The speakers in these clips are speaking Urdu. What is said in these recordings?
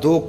2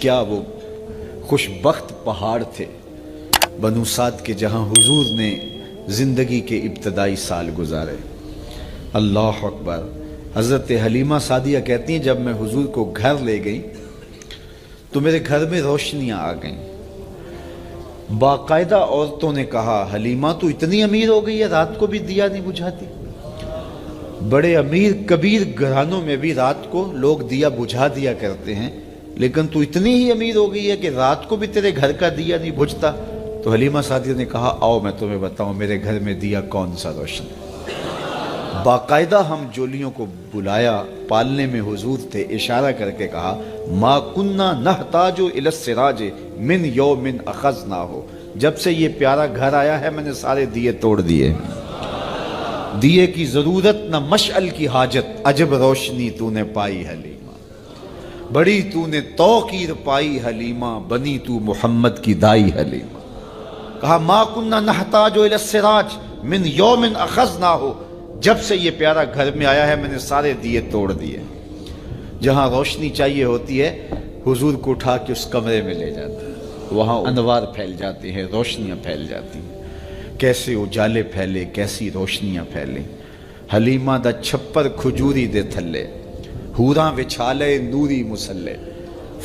کیا وہ خوشبخت پہاڑ تھے بنو سعد کے جہاں حضور نے زندگی کے ابتدائی سال گزارے۔ اللہ اکبر۔ حضرت حلیمہ سعدیہ کہتی ہیں جب میں حضور کو گھر لے گئی تو میرے گھر میں روشنیاں آ گئیں۔ باقاعدہ عورتوں نے کہا حلیمہ تو اتنی امیر ہو گئی ہے رات کو بھی دیا نہیں بجھاتی۔ بڑے امیر کبیر گھرانوں میں بھی رات کو لوگ دیا بجھا دیا کرتے ہیں، لیکن تو اتنی ہی امیر ہو گئی ہے کہ رات کو بھی تیرے گھر کا دیا نہیں بجھتا۔ تو حلیمہ سعدیہ نے کہا آؤ میں تمہیں بتاؤں میرے گھر میں دیا کون سا روشن ہے۔ باقاعدہ ہم جولیوں کو بلایا، پالنے میں حضور تھے، اشارہ کر کے کہا ما کننا نحتاج الی السراج من یوم اخذناہ، جب سے یہ پیارا گھر آیا ہے میں نے سارے دیے توڑ دیے۔ دیے کی ضرورت نہ مشعل کی حاجت، عجب روشنی تو نے پائی حلیمہ، بڑی تو نے توقیر پائی حلیمہ، بنی تو محمد کی دائی حلیمہ۔ کہا ما کننا نحتاج الی السراج من یوم اخذناہ، جب سے یہ پیارا گھر میں آیا ہے میں نے سارے دیے توڑ دیے۔ جہاں روشنی چاہیے ہوتی ہے حضور کو اٹھا کے اس کمرے میں لے جاتے ہیں، وہاں انوار پھیل جاتے ہیں، روشنیاں پھیل جاتی ہیں۔ کیسے اجالے پھیلے، کیسی روشنیاں پھیلیں۔ حلیمہ دا چھپر کھجوری دے تھلے، حوراں وچھالے نوری مسلے،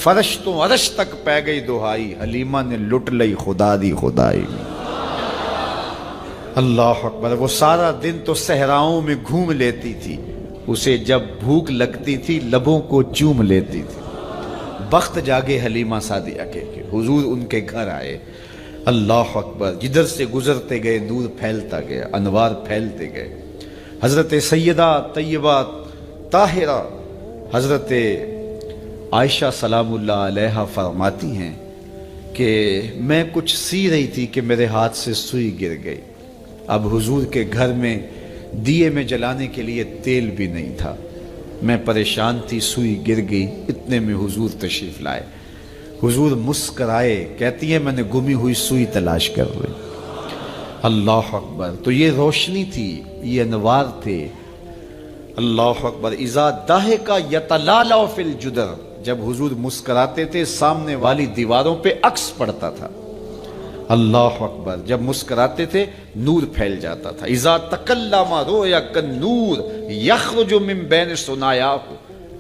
فرش تو عرش تک پہ گئی دہائی، حلیمہ نے لٹ لئی خدا دی خدائی۔ اللہ اکبر۔ وہ سارا دن تو صحراؤں میں گھوم لیتی تھی، اسے جب بھوک لگتی تھی لبوں کو چوم لیتی تھی۔ بخت جاگے حلیمہ سعدیہ کے کہ حضور ان کے گھر آئے۔ اللہ اکبر۔ جدھر سے گزرتے گئے نور پھیلتا گیا، انوار پھیلتے گئے۔ حضرت سیدہ طیبہ طاہرہ حضرت عائشہ سلام اللہ علیہا فرماتی ہیں کہ میں کچھ سی رہی تھی کہ میرے ہاتھ سے سوئی گر گئی۔ اب حضور کے گھر میں دیے میں جلانے کے لیے تیل بھی نہیں تھا، میں پریشان تھی، سوئی گر گئی، اتنے میں حضور تشریف لائے۔ حضور مسکرائے، کہتی ہے میں نے گمی ہوئی سوئی تلاش کر رہی۔ اللہ اکبر۔ تو یہ روشنی تھی، یہ انوار تھے۔ اللہ اکبر۔ اذا ضحک یتلالع فی الجدر، جب حضور مسکراتے تھے سامنے والی دیواروں پہ عکس پڑتا تھا۔ اللہ اکبر۔ جب مسکراتے تھے نور پھیل جاتا تھا۔ اذا تکلم رؤیا کالنور یخرج من بین ثنایاہ،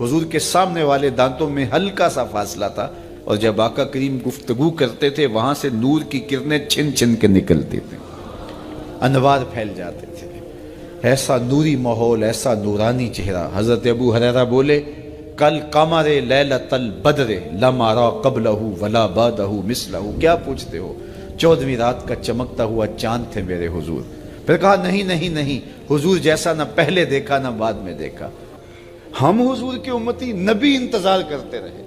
حضور کے سامنے والے دانتوں میں ہلکا سا فاصلہ تھا، اور جب آقا کریم گفتگو کرتے تھے وہاں سے نور کی کرنیں چھن چھن کے نکلتی تھیں، انوار پھیل جاتے تھے۔ ایسا نوری ماحول، ایسا نورانی چہرہ۔ حضرت ابو ہریرہ بولے کل قمر لیلۃ البدر لم ارى قبلہ ولا بعدہ مثلہ، کیا پوچھتے ہو؟ 14ویں رات کا چمکتا ہوا چاند تھے میرے حضور۔ پھر کہا نہیں نہیں نہیں، حضور جیسا نہ پہلے دیکھا نہ بعد میں دیکھا۔ ہم حضور کی امتی نبی انتظار کرتے رہے،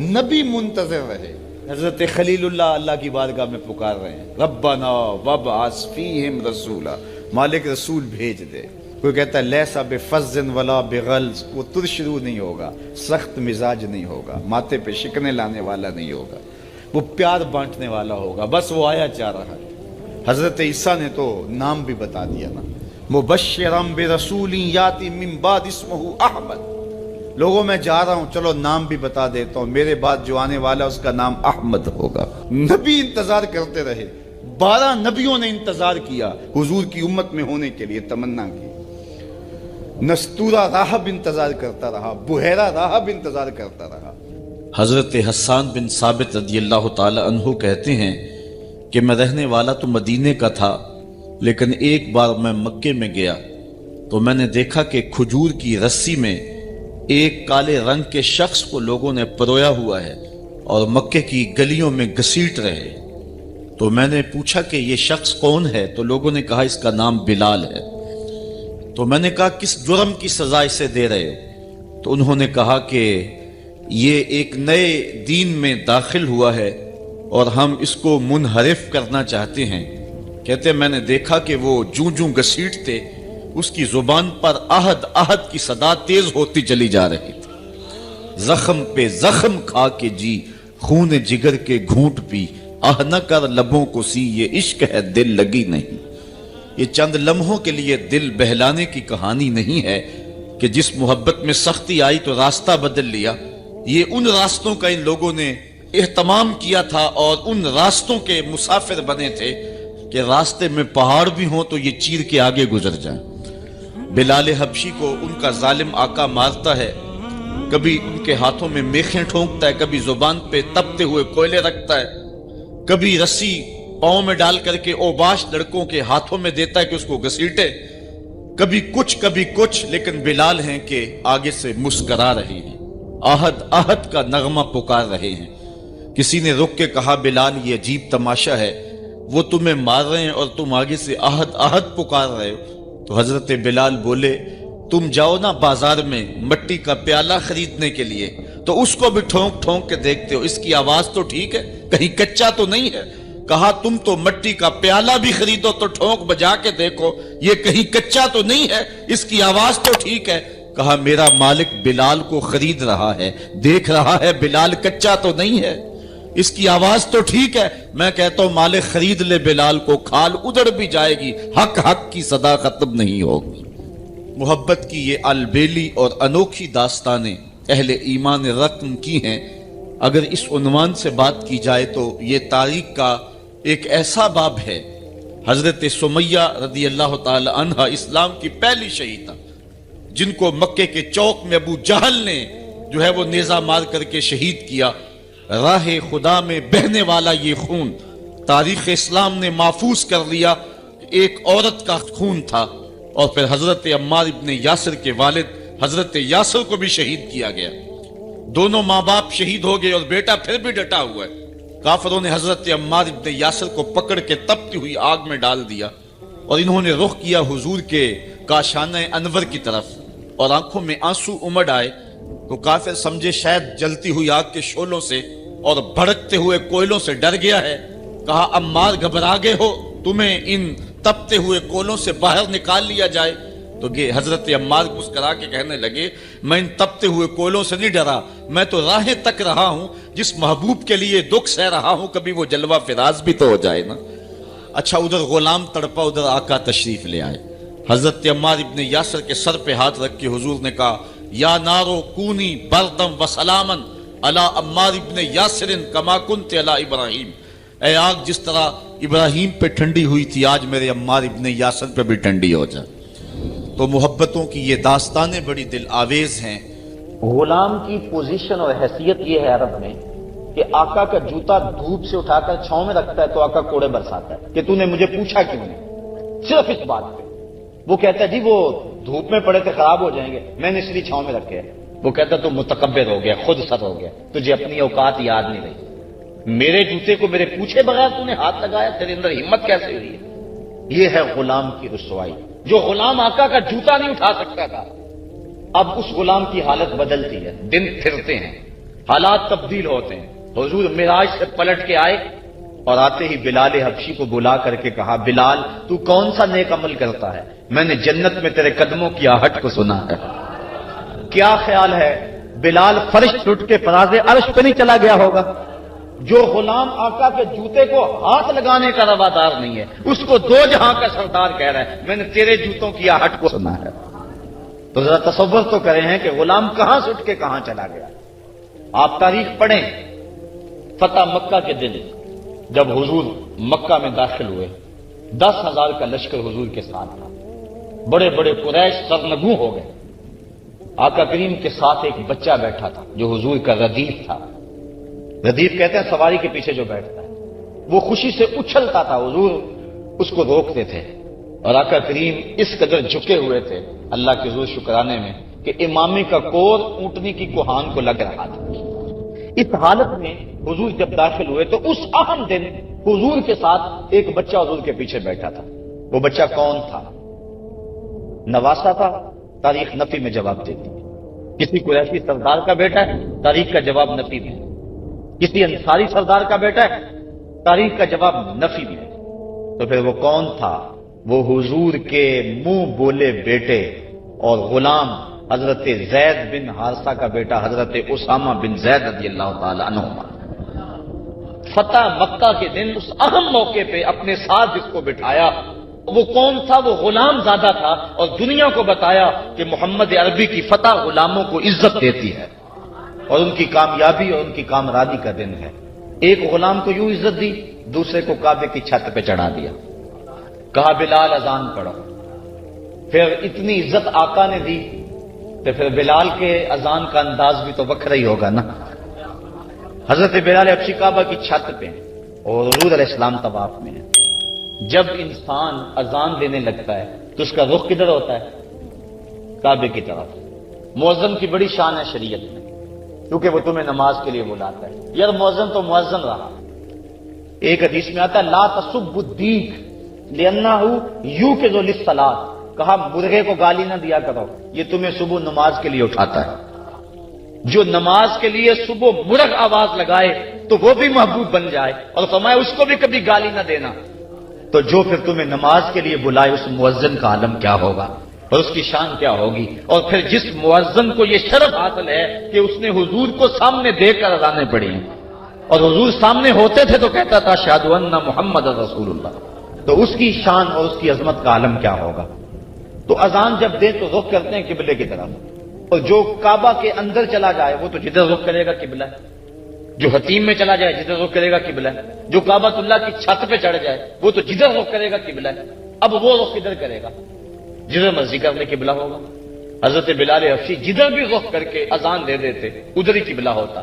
نبی منتظر رہے۔ حضرت خلیل اللہ اللہ کی بارگاہ میں پکار رہے ہیں ربنا وابعث فیہم رسولا، مالک رسول بھیج دے۔ کوئی کہتا ہے لیسا بفظ ولا بغلظ، وہ ترشرو نہیں ہوگا، سخت مزاج نہیں ہوگا، ماتھے پہ شکنے لانے والا نہیں ہوگا، وہ پیار بانٹنے والا ہوگا، بس وہ آیا چاہ رہا ہے۔ حضرت عیسیٰ نے تو نام بھی بتا دیا نا، مبشرم برسول یاتی من بعد اسمہ احمد، لوگوں میں جا رہا ہوں چلو نام بھی بتا دیتا ہوں، میرے بعد جو آنے والا اس کا نام احمد ہوگا۔ نبی انتظار کرتے رہے، 12 نبیوں نے انتظار کیا حضور کی امت میں ہونے کے لیے، تمنا کی۔ نستورہ راہب انتظار کرتا رہا، بحیرہ راہب انتظار کرتا رہا۔ حضرت حسان بن ثابت رضی اللہ تعالی عنہ کہتے ہیں کہ میں رہنے والا تو مدینے کا تھا، لیکن ایک بار میں مکے میں گیا تو میں نے دیکھا کہ کھجور کی رسی میں ایک کالے رنگ کے شخص کو لوگوں نے پرویا ہوا ہے اور مکے کی گلیوں میں گھسیٹ رہے۔ تو میں نے پوچھا کہ یہ شخص کون ہے؟ تو لوگوں نے کہا اس کا نام بلال ہے۔ تو میں نے کہا کس جرم کی سزا اسے دے رہے ہو؟ تو انہوں نے کہا کہ یہ ایک نئے دین میں داخل ہوا ہے اور ہم اس کو منحرف کرنا چاہتے ہیں۔ کہتے میں نے دیکھا کہ وہ جوں جوں گھسیٹتے اس کی زبان پر احد احد کی صدا تیز ہوتی چلی جا رہی تھی۔ زخم پہ زخم کھا کے جی، خون جگر کے گھونٹ پی، آہ نہ کر لبوں کو سی، یہ عشق ہے دل لگی نہیں۔ یہ چند لمحوں کے لیے دل بہلانے کی کہانی نہیں ہے کہ جس محبت میں سختی آئی تو راستہ بدل لیا۔ یہ ان راستوں کا ان لوگوں نے اہتمام کیا تھا اور ان راستوں کے مسافر بنے تھے کہ راستے میں پہاڑ بھی ہوں تو یہ چیر کے آگے گزر جائیں۔ بلال حبشی کو ان کا ظالم آقا مارتا ہے، کبھی ان کے ہاتھوں میں میخیں ٹھونکتا ہے، کبھی زبان پہ تپتے ہوئے کوئلے رکھتا ہے، کبھی رسی پاؤں میں ڈال کر کے اوباش لڑکوں کے ہاتھوں میں دیتا ہے کہ اس کو گھسیٹے، کبھی کچھ، لیکن بلال ہیں کہ آگے سے مسکرا رہے ہیں، آہد آہد کا نغمہ پکار رہے ہیں۔ کسی نے رک کے کہا بلال یہ عجیب تماشا ہے، وہ تمہیں مار رہے ہیں اور تم آگے سے آہد آہد پکار رہے ہو۔ تو حضرت بلال بولے تم جاؤ نا بازار میں مٹی کا پیالہ خریدنے کے لیے تو اس کو بھی ٹھونک ٹھونک کے دیکھتے ہو، اس کی آواز تو ٹھیک ہے، کہیں کچا تو نہیں ہے۔ کہا تم تو مٹی کا پیالہ بھی خریدو تو ٹھونک بجا کے دیکھو، یہ کہیں کچا تو نہیں ہے، اس کی آواز تو ٹھیک ہے۔ کہا میرا مالک بلال کو خرید رہا ہے، دیکھ رہا ہے بلال کچا تو نہیں ہے، اس کی آواز تو ٹھیک ہے۔ میں کہتا ہوں مالک خرید لے بلال کو، کھال ادھر بھی جائے گی، حق حق کی صدا ختم نہیں ہوگی۔ محبت کی یہ البیلی اور انوکھی داستانیں اہل ایمان رقم کی ہیں۔ اگر اس عنوان سے بات کی جائے تو یہ تاریخ کا ایک ایسا باب ہے۔ حضرت سمیہ رضی اللہ تعالی عنہ اسلام کی پہلی شہیدہ، جن کو مکے کے چوک میں ابو جہل نے جو ہے وہ نیزہ مار کر کے شہید کیا۔ راہ خدا میں بہنے والا یہ خون تاریخ اسلام نے محفوظ کر لیا، ایک عورت کا خون تھا۔ اور پھر حضرت عمار ابن یاسر کے والد حضرت یاسر کو بھی شہید کیا گیا، دونوں ماں باپ شہید ہو گئے اور بیٹا پھر بھی ڈٹا ہوا ہے۔ کافروں نے حضرت عمار ابن یاسر کو پکڑ کے تپتی ہوئی آگ میں ڈال دیا اور انہوں نے رخ کیا حضور کے کاشانہ انور کی طرف اور آنکھوں میں آنسو امڑ آئے تو کافر سمجھے شاید جلتی ہوئی آگ کے شعلوں سے اور بھڑکتے ہوئے کوئلوں سے ڈر گیا ہے۔ کہا عمار گھبرا گئے ہو، تمہیں ان تپتے ہوئے کوئلوں سے باہر نکال لیا جائے؟ تو حضرت عمار مسکرا کے کہنے لگے میں ان تپتے ہوئے کوئلوں سے نہیں ڈرا، میں تو راہیں تک رہا ہوں، جس محبوب کے لیے دکھ سہ رہا ہوں کبھی وہ جلوہ فراز بھی تو ہو جائے نا۔ اچھا ادھر غلام تڑپا، ادھر آقا تشریف لے آئے۔ حضرت عمار ابن یاسر کے سر پہ ہاتھ رکھ کے حضور نے کہا یا نارو کونی بردم و سلامن علی عمار ابن یاسر کما کنت علی ابراہیم، اے آگ جس طرح ابراہیم پہ ٹھنڈی ہوئی تھی آج میرے عمار ابن یاسر پہ بھی ٹھنڈی ہو جائے۔ تو محبتوں کی یہ داستانیں بڑی دل آویز ہیں۔ غلام کی پوزیشن اور حیثیت یہ ہے عرب میں کہ آقا کا جوتا دھوپ سے اٹھا کر چھاؤں میں رکھتا ہے تو آقا کوڑے برساتا ہے کہ تو نے مجھے پوچھا کیوں نہیں، صرف اس بات پہ۔ وہ کہتا ہے جی وہ دھوپ میں پڑے تھے خراب ہو جائیں گے، میں نے اس لیے چھاؤں میں رکھے ہیں۔ وہ کہتا ہے تو متکبر ہو گیا، خود سر ہو گیا، تجھے اپنی اوقات یاد نہیں رہی، میرے جوتے کو میرے پوچھے بغیر تو نے ہاتھ لگایا، تیرے اندر ہمت کیسے ہوئی ہے؟ یہ ہے غلام کی رسوائی۔ جو غلام آقا کا جوتا نہیں اٹھا سکتا تھا، اب اس غلام کی حالت بدلتی ہے، دن پھرتے ہیں، حالات تبدیل ہوتے ہیں۔ حضور معراج سے پلٹ کے آئے اور آتے ہی بلال حبشی کو بلا کر کے کہا بلال تو کون سا نیک عمل کرتا ہے؟ میں نے جنت میں تیرے قدموں کی آہٹ کو سنا ہے۔ کیا خیال ہے بلال فرش ٹوٹ کے فراز عرش پہ نہیں چلا گیا ہوگا؟ جو غلام آقا کے جوتے کو ہاتھ لگانے کا روادار نہیں ہے، اس کو دو جہاں کا سردار کہہ رہا ہے میں نے تیرے جوتوں کی آہٹ کو سنا ہے۔ تو ذرا تصور تو کریں ہیں کہ غلام کہاں سے اٹھ کے کہاں چلا گیا۔ آپ تاریخ پڑھیں، فتح مکہ کے دن جب حضور مکہ میں داخل ہوئے 10,000 کا لشکر حضور کے ساتھ تھا، بڑے بڑے قریش سرنگوں ہو گئے۔ آقا کریم کے ساتھ ایک بچہ بیٹھا تھا جو حضور کا ردیف تھا۔ ردیف کہتے ہیں سواری کے پیچھے جو بیٹھتا ہے، وہ خوشی سے اچھلتا تھا، حضور اس کو روکتے تھے اور آقا کریم اس قدر جھکے ہوئے تھے اللہ کے حضور شکرانے میں کہ امامی کا کور اونٹنی کی کوہان کو لگ رہا تھا۔ اس حالت میں حضور جب داخل ہوئے تو اس اہم دن حضور کے ساتھ ایک بچہ حضور کے پیچھے بیٹھا تھا۔ وہ بچہ کون تھا؟ نواسا تھا؟ تاریخ نفی میں جواب دیتی ہے۔ کسی قریشی سردار کا بیٹا ہے؟ تاریخ کا جواب نفی میں ہے۔ کسی انصاری سردار کا بیٹا ہے؟ تاریخ کا جواب نفی میں ہے۔ تو پھر وہ کون تھا؟ وہ حضور کے منہ بولے بیٹے اور غلام حضرت زید بن حارثہ کا بیٹا حضرت اسامہ بن زید رضی اللہ تعالی عنہما۔ فتح مکہ کے دن اس اہم موقع پہ اپنے ساتھ جس کو بٹھایا وہ کون تھا؟ وہ غلام زادہ تھا اور دنیا کو بتایا کہ محمد عربی کی فتح غلاموں کو عزت دیتی ہے۔ اور ان کی کامیابی اور ان کی کامرانی کا دن ہے۔ ایک غلام کو یوں عزت دی، دوسرے کو کعبے کی چھت پہ چڑھا دیا، کہا بلال اذان پڑھو۔ پھر اتنی عزت آقا نے دی تو پھر بلال کے اذان کا انداز بھی تو وکھرا ہی ہوگا نا۔ حضرت بلال حبشی کعبہ کی چھت پہ اور حضور علیہ السلام طواف میں ہے۔ جب انسان اذان دینے لگتا ہے تو اس کا رخ کدھر ہوتا ہے؟ کعبے کی طرف۔ مؤذن کی بڑی شان ہے شریعت میں، کیونکہ وہ تمہیں نماز کے لیے بلاتا ہے۔ یار مؤذن تو مؤذن رہا۔ ایک حدیث میں آتا ہے لا تسبوا الدیک لأنہ یوقظ للصلاۃ، کہا مرغے کو گالی نہ دیا کرو، یہ تمہیں صبح نماز کے لیے اٹھاتا ہے۔ جو نماز کے لیے صبح مرغ آواز لگائے تو وہ بھی محبوب بن جائے، اور فرمایا اس کو بھی کبھی گالی نہ دینا۔ تو جو پھر تمہیں نماز کے لیے بلائے اس مؤذن کا عالم کیا ہوگا اور اس کی شان کیا ہوگی۔ اور پھر جس مؤذن کو یہ شرف حاصل ہے کہ اس نے حضور کو سامنے دیکھ کر اذانیں پڑھی ہیں، اور حضور سامنے ہوتے تھے تو کہتا تھا اشہد ان محمد رسول اللہ، تو اس کی شان اور اس کی عظمت کا عالم کیا ہوگا۔ تو اذان جب دیں تو رخ کرتے ہیں قبلے کی طرف، اور جو کعبہ کے اندر چلا جائے وہ تو جدھر رخ کرے گا قبلہ ہے، جو حتیم میں چلا جائے جدھر رخ کرے گا قبلہ ہے، جو کعبۃ اللہ کی چھت پہ چڑھ جائے وہ تو جدھر رخ کرے گا قبلہ ہے۔ اب وہ رخ کدھر کرے گا؟ جدھر مرضی کرنے قبلہ ہوگا۔ حضرت بلال حبشی جدھر بھی رخ کر کے اذان دے دیتے ادھر ہی قبلہ ہوتا،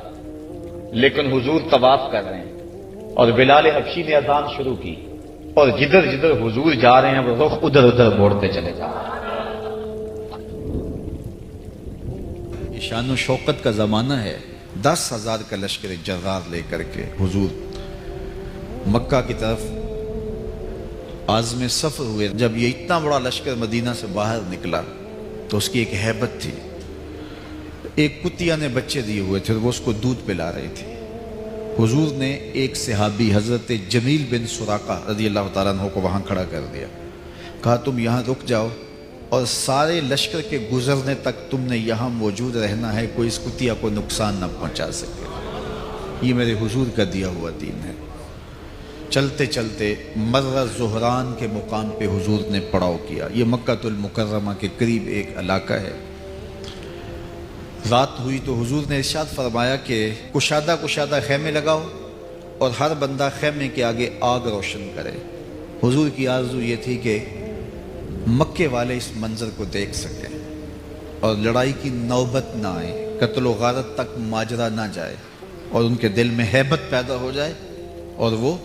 لیکن حضور طواف کر رہے ہیں اور بلال حبشی نے اذان شروع کی، اور جدھر جدھر حضور جا رہے ہیں وہ رخ ادھر ادھر موڑتے چلے جا رہے ہیں۔ شان و شوقت کا زمانہ ہے۔ 10,000 کا لشکر جرار لے کر کے حضور مکہ کی طرف عازم سفر ہوئے۔ جب یہ اتنا بڑا لشکر مدینہ سے باہر نکلا تو اس کی ایک ہیبت تھی۔ ایک کتیا نے بچے دیے ہوئے تھے، وہ اس کو دودھ پلا رہی تھی۔ حضور نے ایک صحابی حضرت جمیل بن سراقہ رضی اللہ تعالیٰ عنہ کو وہاں کھڑا کر دیا، کہا تم یہاں رک جاؤ اور سارے لشکر کے گزرنے تک تم نے یہاں موجود رہنا ہے، کوئی اس کتیا کو نقصان نہ پہنچا سکے۔ یہ میرے حضور کا دیا ہوا دین ہے۔ چلتے چلتے مرہ زہران کے مقام پہ حضور نے پڑاؤ کیا۔ یہ مکہ المکرمہ کے قریب ایک علاقہ ہے۔ رات ہوئی تو حضور نے ارشاد فرمایا کہ کشادہ کشادہ خیمے لگاؤ اور ہر بندہ خیمے کے آگے آگ روشن کرے۔ حضور کی آرزو یہ تھی کہ مکے والے اس منظر کو دیکھ سکیں اور لڑائی کی نوبت نہ آئے، قتل و غارت تک ماجرا نہ جائے، اور ان کے دل میں ہیبت پیدا ہو جائے اور وہ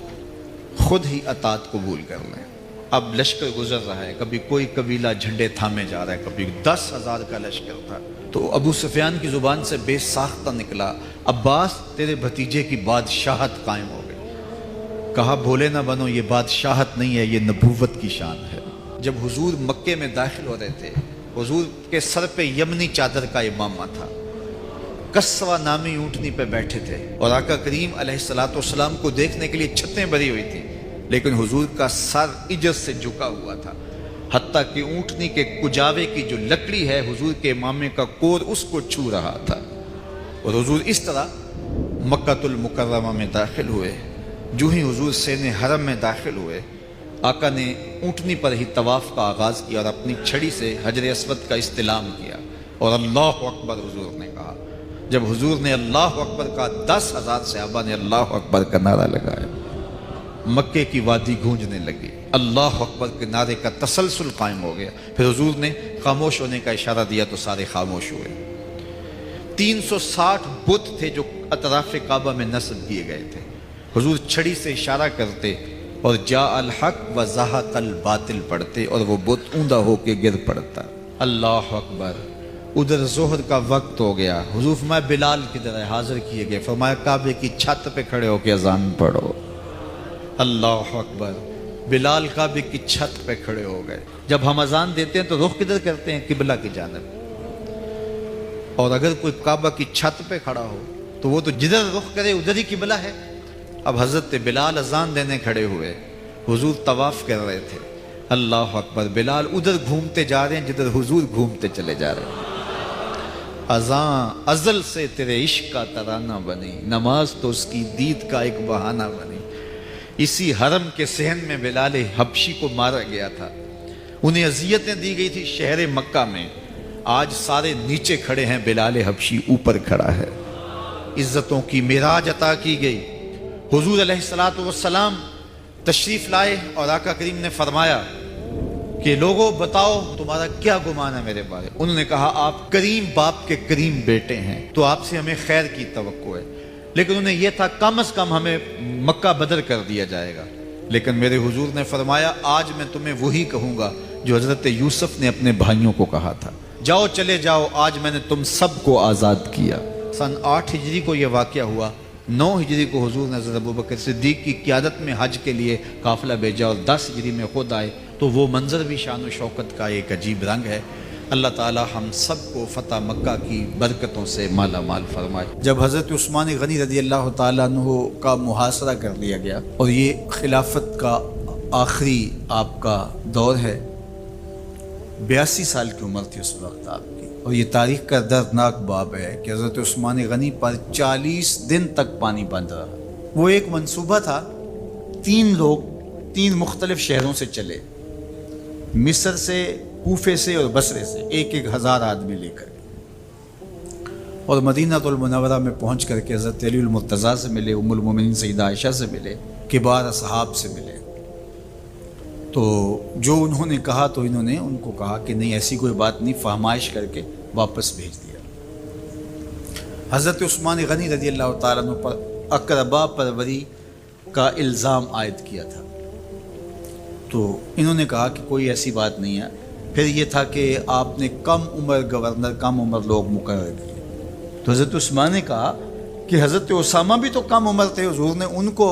خود ہی اطاعت قبول کر لیں۔ اب لشکر گزر رہا ہے، کبھی کوئی قبیلہ جھنڈے تھامے جا رہا ہے، کبھی 10,000 کا لشکر تھا۔ تو ابو سفیان کی زبان سے بے ساختہ نکلا عباس تیرے بھتیجے کی بادشاہت قائم ہو گئی۔ کہا بھولے نہ بنو، یہ بادشاہت نہیں ہے، یہ نبوت کی شان ہے۔ جب حضور مکے میں داخل ہو رہے تھے، حضور کے سر پہ یمنی چادر کا امامہ تھا، کسوہ نامی اونٹنی پہ بیٹھے تھے، اور آقا کریم علیہ السلام کو دیکھنے کے لیے چھتیں بھری ہوئی تھی، لیکن حضور کا سر عجز سے جھکا ہوا تھا، حتیٰ کہ اونٹنی کے کجاوے کی جو لکڑی ہے حضور کے امامے کا کور اس کو چھو رہا تھا۔ اور حضور اس طرح مکہ المکرمہ میں داخل ہوئے۔ جو ہی حضور سین حرم میں داخل ہوئے، آقا نے اونٹنی پر ہی طواف کا آغاز کیا اور اپنی چھڑی سے حجر اسود کا استلام کیا، اور اللہ اکبر حضور نے کہا۔ جب حضور نے اللہ اکبر کہا 10,000 صحابہ نے اللہ اکبر کا نعرہ لگایا، مکے کی وادی گونجنے لگی، اللہ اکبر کے نعرے کا تسلسل قائم ہو گیا۔ پھر حضور نے خاموش ہونے کا اشارہ دیا تو سارے خاموش ہوئے۔ 360 بت تھے جو اطراف کعبہ میں نصب کیے گئے تھے۔ حضور چھڑی سے اشارہ کرتے اور جاء الحق و زہق الباطل پڑھتے، اور وہ بت اوندا ہو کے گر پڑتا۔ اللہ اکبر۔ ادھر ظہر کا وقت ہو گیا، حضور فرمایا بلال کدھر ہے؟ حاضر کیے گئے، فرمایا کعبے کی چھت پہ کھڑے ہو کے اذان پڑھو۔ اللہ اکبر۔ بلال کعبے کی چھت پہ کھڑے ہو گئے۔ جب ہم اذان دیتے ہیں تو رخ کدھر کرتے ہیں؟ قبلہ کی جانب۔ اور اگر کوئی کعبہ کی چھت پہ کھڑا ہو تو وہ تو جدھر رخ کرے ادھر ہی قبلہ ہے۔ اب حضرت بلال اذان دینے کھڑے ہوئے، حضور طواف کر رہے تھے۔ اللہ اکبر۔ بلال ادھر گھومتے جا رہے ہیں جدھر حضور گھومتے چلے جا رہے ہیں۔ اذان ازل سے تیرے عشق کا ترانہ بنی، نماز تو اس کی دید کا ایک بہانہ بنی۔ اسی حرم کے صحن میں بلال حبشی کو مارا گیا تھا، انہیں اذیتیں دی گئی تھی شہر مکہ میں۔ آج سارے نیچے کھڑے ہیں، بلال حبشی اوپر کھڑا ہے۔ عزتوں کی معراج عطا کی گئی. حضور علیہ الصلوۃ والسلام تشریف لائے اور آقا کریم نے فرمایا کہ لوگوں بتاؤ تمہارا کیا گمان ہے میرے بارے. انہوں نے کہا آپ کریم باپ کے کریم بیٹے ہیں تو آپ سے ہمیں خیر کی توقع ہے. لیکن انہیں یہ تھا کم از کم ہمیں مکہ بدر کر دیا جائے گا. لیکن میرے حضور نے فرمایا آج میں تمہیں وہی کہوں گا جو حضرت یوسف نے اپنے بھائیوں کو کہا تھا, جاؤ چلے جاؤ, آج میں نے تم سب کو آزاد کیا. سن 8 ہجری کو یہ واقعہ ہوا. 9 ہجری کو حضور نے حضرت ابوبکر صدیق کی قیادت میں حج کے لیے قافلہ بھیجا اور 10 ہجری میں خود آئے. تو وہ منظر بھی شان و شوکت کا ایک عجیب رنگ ہے. اللہ تعالی ہم سب کو فتح مکہ کی برکتوں سے مالا مال فرمائے. جب حضرت عثمان غنی رضی اللہ تعالیٰ عنہ کا محاصرہ کر لیا گیا اور یہ خلافت کا آخری آپ کا دور ہے, 82 سال کی عمر تھی اس وقت آپ کی, اور یہ تاریخ کا دردناک باب ہے کہ حضرت عثمان غنی پر 40 دن تک پانی بند رہا. وہ ایک منصوبہ تھا, 3 لوگ 3 مختلف شہروں سے چلے, مصر سے, کوفے سے اور بصرے سے, 1,000 آدمی لے کر, اور مدینہ المنورہ میں پہنچ کر کے حضرت علی المرتضیٰ سے ملے, ام المومنین سیدہ عائشہ سے ملے, کبار اصحاب سے ملے. تو جو انہوں نے کہا تو انہوں نے ان کو کہا کہ نہیں ایسی کوئی بات نہیں, فہمائش کر کے واپس بھیج دیا. حضرت عثمان غنی رضی اللہ تعالیٰ عنہ پر اقربا پروری کا الزام عائد کیا تھا. تو انہوں نے کہا کہ کوئی ایسی بات نہیں ہے. پھر یہ تھا کہ آپ نے کم عمر گورنر, کم عمر لوگ مقرر کیے. تو حضرت عثمان نے کہا کہ حضرت اسامہ بھی تو کم عمر تھے, حضور نے ان کو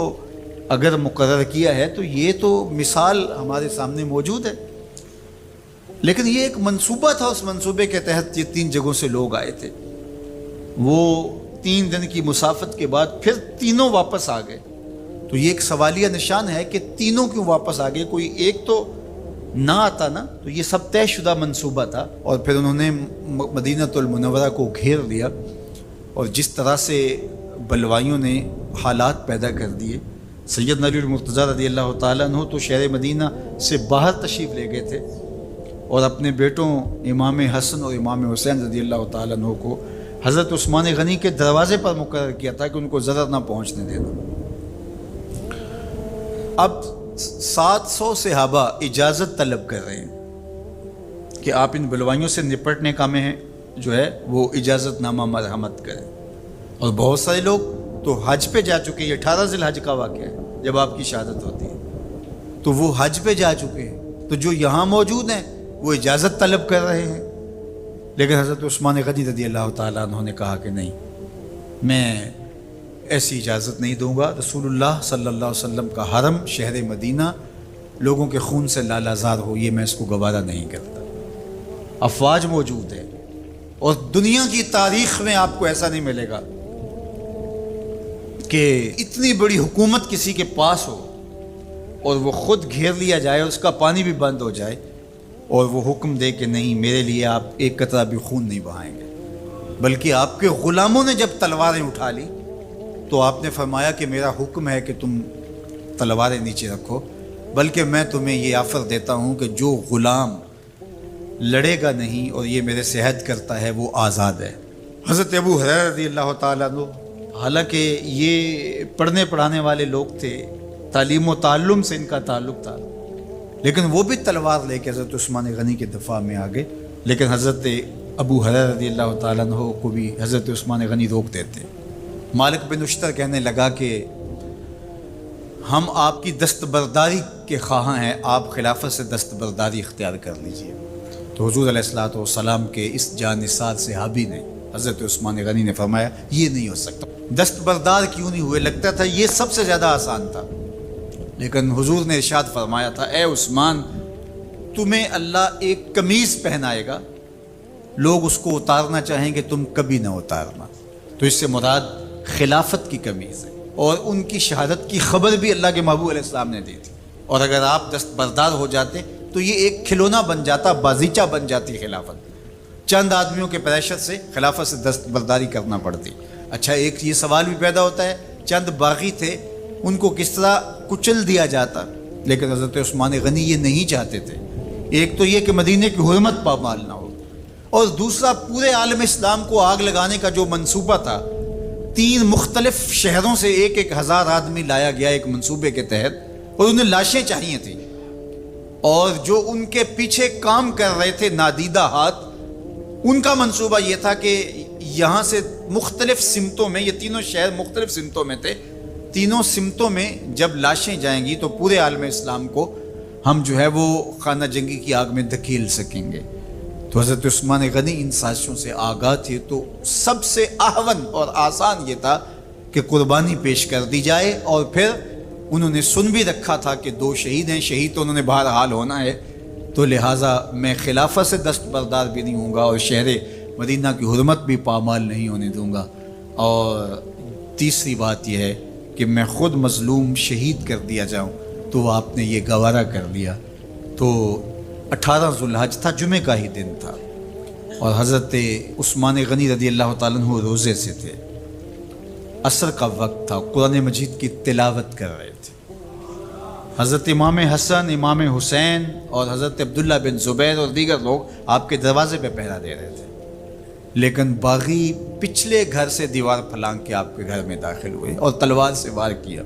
اگر مقرر کیا ہے تو یہ تو مثال ہمارے سامنے موجود ہے. لیکن یہ ایک منصوبہ تھا, اس منصوبے کے تحت یہ 3 جگہوں سے لوگ آئے تھے. وہ 3 دن کی مسافت کے بعد پھر تینوں واپس آ گئے. تو یہ ایک سوالیہ نشان ہے کہ تینوں کیوں واپس آ گئے, کوئی ایک تو نہ آتا نا. تو یہ سب طے شدہ منصوبہ تھا. اور پھر انہوں نے مدینہ المنورہ کو گھیر لیا, اور جس طرح سے بلوائیوں نے حالات پیدا کر دیے. سیدنا علی المرتضیٰ رضی اللہ تعالیٰ عنہ تو شہر مدینہ سے باہر تشریف لے گئے تھے, اور اپنے بیٹوں امام حسن اور امام حسین رضی اللہ تعالیٰ عنہ کو حضرت عثمان غنی کے دروازے پر مقرر کیا تھا کہ ان کو ضرر نہ پہنچنے دینا. اب 700 صحابہ اجازت طلب کر رہے ہیں کہ آپ ان بلوائیوں سے نپٹنے کا میں جو ہے وہ اجازت نامہ مرحمت کریں. اور بہت سارے لوگ تو حج پہ جا چکے. یہ 18 ذی الحج کا واقعہ ہے جب آپ کی شہادت ہوتی ہے, تو وہ حج پہ جا چکے ہیں. تو جو یہاں موجود ہیں وہ اجازت طلب کر رہے ہیں. لیکن حضرت عثمان غنی رضی اللہ تعالیٰ عنہ نے کہا کہ نہیں, میں ایسی اجازت نہیں دوں گا. رسول اللہ صلی اللہ علیہ وسلم کا حرم شہر مدینہ لوگوں کے خون سے لالازار ہو, یہ میں اس کو گوارا نہیں کرتا. افواج موجود ہے, اور دنیا کی تاریخ میں آپ کو ایسا نہیں ملے گا کہ اتنی بڑی حکومت کسی کے پاس ہو اور وہ خود گھیر لیا جائے, اس کا پانی بھی بند ہو جائے, اور وہ حکم دے کہ نہیں میرے لیے آپ ایک قطرہ بھی خون نہیں بہائیں گے. بلکہ آپ کے غلاموں نے جب تلواریں اٹھا لی تو آپ نے فرمایا کہ میرا حکم ہے کہ تم تلواریں نیچے رکھو, بلکہ میں تمہیں یہ آفر دیتا ہوں کہ جو غلام لڑے گا نہیں اور یہ میرے سے عہد کرتا ہے وہ آزاد ہے. حضرت ابو ہریرہ رضی اللہ تعالیٰ عنہ, حالانکہ یہ پڑھنے پڑھانے والے لوگ تھے, تعلیم و تعلم سے ان کا تعلق تھا, لیکن وہ بھی تلوار لے کے حضرت عثمان غنی کے دفاع میں آ گئے. لیکن حضرت ابو ہریرہ رضی اللہ تعالیٰ عنہ کو بھی حضرت عثمان غنی روک دیتے. مالک بن اشتر کہنے لگا کہ ہم آپ کی دستبرداری کے خواہاں ہیں, آپ خلافت سے دستبرداری اختیار کر لیجئے. تو حضور علیہ الصلوۃ والسلام کے اس جانثار صحابی نے حضرت عثمان غنی نے فرمایا یہ نہیں ہو سکتا. دستبردار کیوں نہیں ہوئے؟ لگتا تھا یہ سب سے زیادہ آسان تھا. لیکن حضور نے ارشاد فرمایا تھا اے عثمان, تمہیں اللہ ایک قمیض پہنائے گا, لوگ اس کو اتارنا چاہیں گے تم کبھی نہ اتارنا. تو اس سے مراد خلافت کی قمیض ہے, اور ان کی شہادت کی خبر بھی اللہ کے محبوب علیہ السلام نے دی تھی. اور اگر آپ دستبردار ہو جاتے تو یہ ایک کھلونا بن جاتا, بازیچہ بن جاتی خلافت. چند آدمیوں کے پریشر سے خلافت سے دستبرداری کرنا پڑتی. اچھا ایک یہ سوال بھی پیدا ہوتا ہے, چند باغی تھے ان کو کس طرح کچل دیا جاتا؟ لیکن حضرت عثمان غنی یہ نہیں چاہتے تھے. ایک تو یہ کہ مدینے کی حرمت پامال نہ ہو, اور دوسرا پورے عالم اسلام کو آگ لگانے کا جو منصوبہ تھا 3 مختلف شہروں سے 1,000 آدمی لایا گیا ایک منصوبے کے تحت، اور انہیں لاشیں چاہیے تھیں، اور جو ان کے پیچھے کام کر رہے تھے نادیدہ ہاتھ، ان کا منصوبہ یہ تھا کہ یہاں سے مختلف سمتوں میں، یہ تینوں شہر مختلف سمتوں میں تھے، تینوں سمتوں میں جب لاشیں جائیں گی تو پورے عالم اسلام کو ہم جو ہے وہ خانہ جنگی کی آگ میں دھکیل سکیں گے۔ تو حضرت عثمان غنی ان سازشوں سے آگاہ تھے، تو سب سے اہون اور آسان یہ تھا کہ قربانی پیش کر دی جائے، اور پھر انہوں نے سن بھی رکھا تھا کہ 2 شہید ہیں، شہید تو انہوں نے بہرحال ہونا ہے، تو لہٰذا میں خلافت سے دستبردار بھی نہیں ہوں گا اور شہر مدینہ کی حرمت بھی پامال نہیں ہونے دوں گا، اور تیسری بات یہ ہے کہ میں خود مظلوم شہید کر دیا جاؤں، تو آپ نے یہ گوارا کر دیا۔ تو 18 ذو الحج تھا، جمعہ کا ہی دن تھا، اور حضرت عثمان غنی رضی اللہ تعالیٰ عنہ روزے سے تھے، عصر کا وقت تھا، قرآن مجید کی تلاوت کر رہے تھے۔ حضرت امام حسن، امام حسین اور حضرت عبداللہ بن زبیر اور دیگر لوگ آپ کے دروازے پہ پہرا دے رہے تھے، لیکن باغی پچھلے گھر سے دیوار پھلانگ کے آپ کے گھر میں داخل ہوئے اور تلوار سے وار کیا۔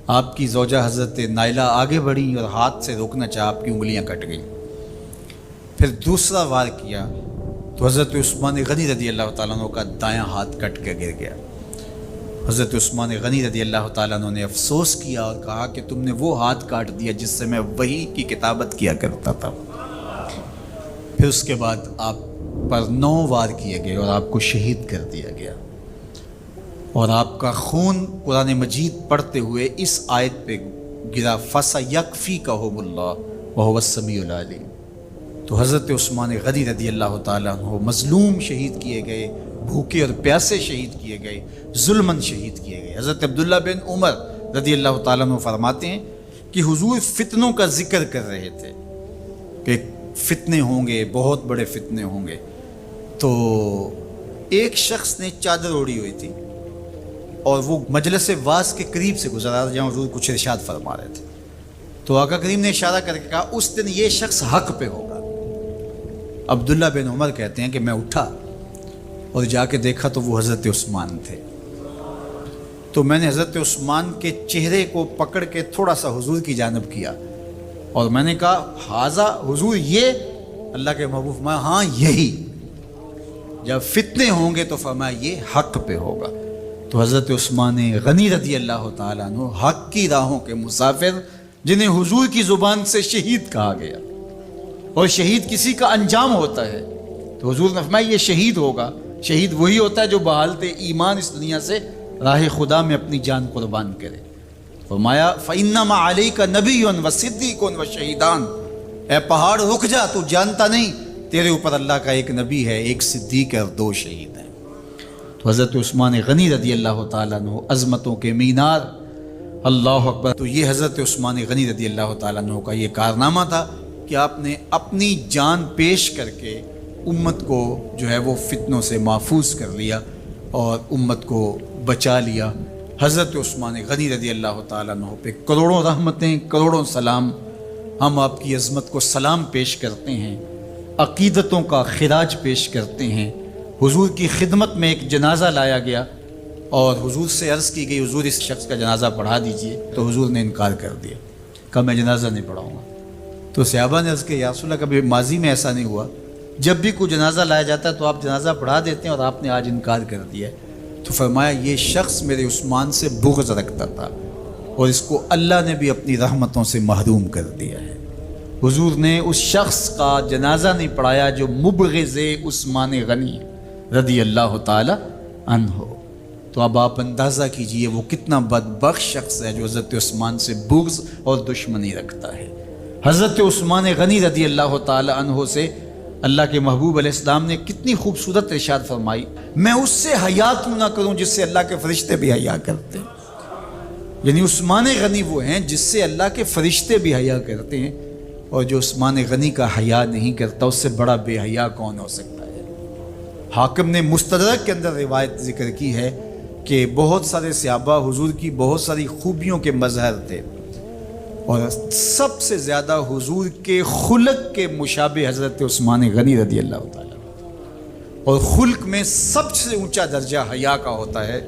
آپ کی زوجہ حضرت نائلہ آگے بڑھی اور ہاتھ سے روکنا چاہا، آپ کی انگلیاں کٹ گئیں۔ پھر دوسرا وار کیا تو حضرت عثمان غنی رضی اللہ تعالیٰ عنہ کا دایاں ہاتھ کٹ کے گر گیا۔ حضرت عثمان غنی رضی اللہ تعالیٰ عنہ نے افسوس کیا اور کہا کہ تم نے وہ ہاتھ کاٹ دیا جس سے میں وحی کی کتابت کیا کرتا تھا۔ پھر اس کے بعد آپ پر 9 وار کیے گئے اور آپ کو شہید کر دیا گیا، اور آپ کا خون قرآن مجید پڑھتے ہوئے اس آیت پہ گرا، فَسَيَكْفِيكَهُمُ اللَّهُ وَهُوَ السَّمِيعُ الْعَلِيمُ۔ تو حضرت عثمان غنی رضی اللہ تعالیٰ عنہ مظلوم شہید کیے گئے، بھوکے اور پیاسے شہید کیے گئے، ظلماً شہید کیے گئے۔ حضرت عبداللہ بن عمر رضی اللہ تعالیٰ عنہ فرماتے ہیں کہ حضور فتنوں کا ذکر کر رہے تھے کہ فتنے ہوں گے، بہت بڑے فتنے ہوں گے، تو ایک شخص نے چادر اوڑھی ہوئی تھی اور وہ مجلس واعظ کے قریب سے گزرا جہاں حضور کچھ ارشاد فرما رہے تھے، تو آقا کریم نے اشارہ کر کے کہا اس دن یہ شخص حق پہ ہوگا۔ عبداللہ بن عمر کہتے ہیں کہ میں اٹھا اور جا کے دیکھا تو وہ حضرت عثمان تھے، تو میں نے حضرت عثمان کے چہرے کو پکڑ کے تھوڑا سا حضور کی جانب کیا اور میں نے کہا حاضہ حضور، یہ اللہ کے محبوب فرمایا ہاں یہی، جب فتنے ہوں گے تو فرمایا یہ حق پہ ہوگا۔ تو حضرت عثمان غنی رضی اللہ تعالیٰ عنہ حق کی راہوں کے مسافر، جنہیں حضور کی زبان سے شہید کہا گیا، اور شہید کسی کا انجام ہوتا ہے، تو حضور نے فرمایا یہ شہید ہوگا۔ شہید وہی ہوتا ہے جو بحالت ایمان اس دنیا سے راہ خدا میں اپنی جان قربان کرے۔ فرمایا فَإِنَّمَا عَلَيْكَ نَبِيٌّ وَصِدِّيقٌ وَشَهِيدَانِ، اے پہاڑ رک جا، تو جانتا نہیں تیرے اوپر اللہ کا ایک نبی ہے، ایک صدیق ہے اور 2 شہید ہیں۔ تو حضرت عثمان غنی رضی اللہ تعالیٰ عنہ عظمتوں کے مینار، اللہ اکبر۔ تو یہ حضرت عثمان غنی رضی اللہ تعالیٰ عنہ کا یہ کارنامہ تھا کہ آپ نے اپنی جان پیش کر کے امت کو جو ہے وہ فتنوں سے محفوظ کر لیا اور امت کو بچا لیا۔ حضرت عثمان غنی رضی اللہ تعالیٰ عنہ پہ کروڑوں رحمتیں، کروڑوں سلام۔ ہم آپ کی عظمت کو سلام پیش کرتے ہیں، عقیدتوں کا خراج پیش کرتے ہیں۔ حضور کی خدمت میں ایک جنازہ لایا گیا اور حضور سے عرض کی گئی حضور اس شخص کا جنازہ پڑھا دیجئے، تو حضور نے انکار کر دیا، کہا میں جنازہ نہیں پڑھاؤں گا۔ تو صحابہ نے عرض کیا یا رسول اللہ، کبھی ماضی میں ایسا نہیں ہوا، جب بھی کوئی جنازہ لایا جاتا ہے تو آپ جنازہ پڑھا دیتے ہیں اور آپ نے آج انکار کر دیا ہے۔ تو فرمایا یہ شخص میرے عثمان سے بغض رکھتا تھا اور اس کو اللہ نے بھی اپنی رحمتوں سے محروم کر دیا ہے۔ حضور نے اس شخص کا جنازہ نہیں پڑھایا جو مبغض عثمان غنی رضی اللہ تعالی عنہ۔ تو اب آپ اندازہ کیجئے وہ کتنا بدبخت شخص ہے جو حضرت عثمان سے بغض اور دشمنی رکھتا ہے۔ حضرت عثمان غنی رضی اللہ تعالی عنہ سے اللہ کے محبوب علیہ السلام نے کتنی خوبصورت ارشاد فرمائی، میں اس سے حیا کیوں نہ کروں جس سے اللہ کے فرشتے بھی حیا کرتے ہیں۔ یعنی عثمان غنی وہ ہیں جس سے اللہ کے فرشتے بھی حیا کرتے ہیں، اور جو عثمان غنی کا حیا نہیں کرتا اس سے بڑا بے حیا کون ہو سکتا ہے۔ حاکم نے مستدرک کے اندر روایت ذکر کی ہے کہ بہت سارے صحابہ حضور کی بہت ساری خوبیوں کے مظہر تھے، اور سب سے زیادہ حضور کے خلق کے مشابہ حضرت عثمان غنی رضی اللہ تعالیٰ، اور خلق میں سب سے اونچا درجہ حیا کا ہوتا ہے،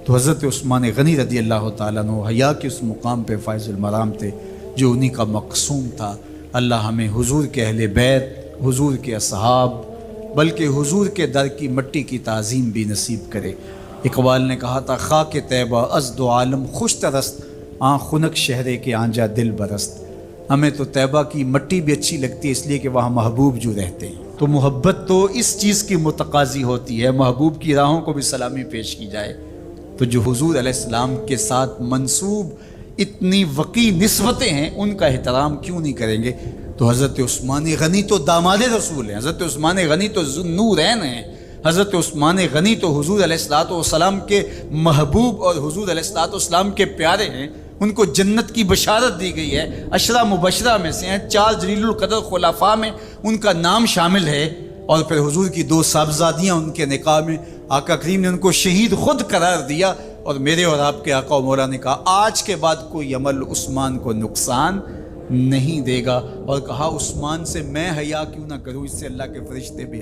تو حضرت عثمان غنی رضی اللہ تعالیٰ عنہ حیا کے اس مقام پہ فائز المرام تھے جو انہی کا مقصوم تھا۔ اللہ ہمیں حضور کے اہل بیت، حضور کے اصحاب، بلکہ حضور کے در کی مٹی کی تعظیم بھی نصیب کرے۔ اقبال نے کہا تھا خاک طیبہ از دو عالم خوش ترست، آن خنک شہرے کے آنجا دل برست۔ ہمیں تو طیبہ کی مٹی بھی اچھی لگتی ہے اس لیے کہ وہاں محبوب جو رہتے ہیں، تو محبت تو اس چیز کی متقاضی ہوتی ہے، محبوب کی راہوں کو بھی سلامی پیش کی جائے۔ تو جو حضور علیہ السلام کے ساتھ منسوب اتنی وقی نسبتیں ہیں ان کا احترام کیوں نہیں کریں گے؟ تو حضرت عثمان غنی تو داماد رسول ہیں، حضرت عثمان غنی تو ذوالنورین ہیں، حضرت عثمان غنی تو حضور علیہ السلام کے محبوب اور حضور علیہ السلام کے پیارے ہیں، ان کو جنت کی بشارت دی گئی ہے، عشرہ مبشرہ میں سے ہیں، 4 جلیل القدر خلفاء میں ان کا نام شامل ہے، اور پھر حضور کی 2 صاحبزادیاں ان کے نکاح میں آقا کریم نے ان کو شہید خود قرار دیا، اور میرے اور آپ کے آقا و مولا نے کہا آج کے بعد کوئی عمل عثمان کو نقصان نہیں دے گا، اور کہا عثمان سے میں حیا کیوں نہ کروں، اس سے اللہ کے فرشتے بھی